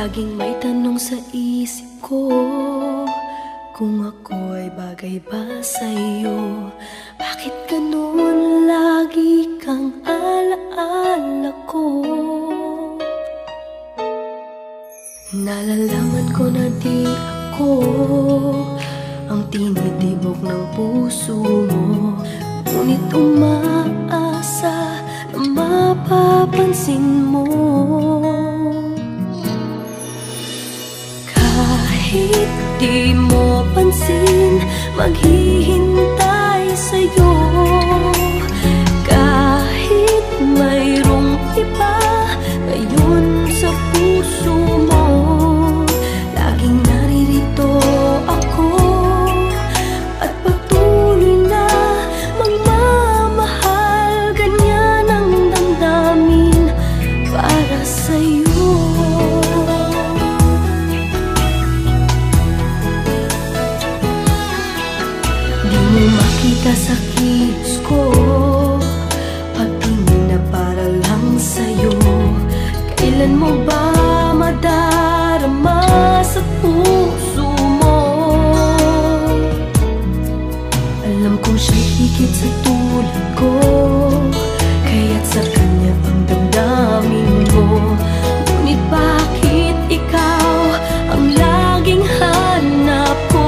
Laging may tanong sa isip ko, kung ako'y bagay ba sa'yo? Bakit ganun lagi kang alaala ko? Nalalaman ko na di ako ang tinitibok ng puso mo, ngunit umaasa na mapapansin mo. Kahit di mo pansin, maghihintay sa'yo. Kahit mayroong iba ngayon sa puso mo, laging naririto ako at patuloy na magmamahal. Ganyan ang damdamin para sa'yo. Di mo makita sa kilos ko, pagtingin na para lang sa'yo. Kailan mo ba madarama sa puso mo? Alam kong siya'y higit sa tulad ko, kaya't sa kanya ang damdamin mo. Ngunit bakit ikaw ang laging hanap ko?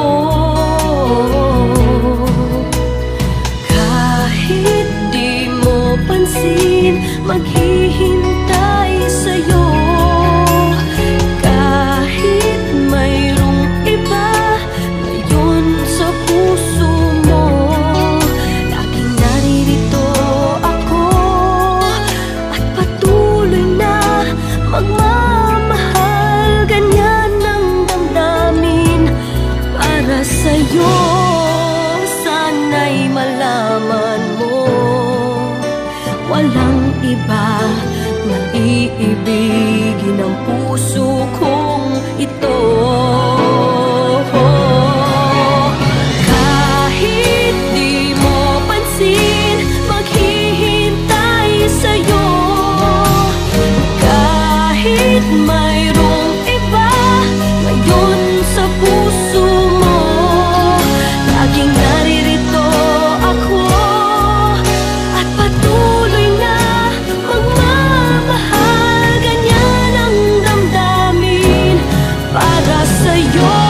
Kahit di mo pansin, maghihintay sa'yo. Kahit mayroong iba ngayon sa puso mo, laging naririto ako at patuloy na magmamahal. Ganyan ang damdamin para sa'yo. Sana'y malaman mo, walang iba na iibigin ang puso kong ito. Kahit di mo pansin, maghihintay sa'yo. Kahit mayroong iba ngayon sa puso mo, laging naririto ako at patuloy na magmamahal. Ganyan ang damdamin para sa'yo.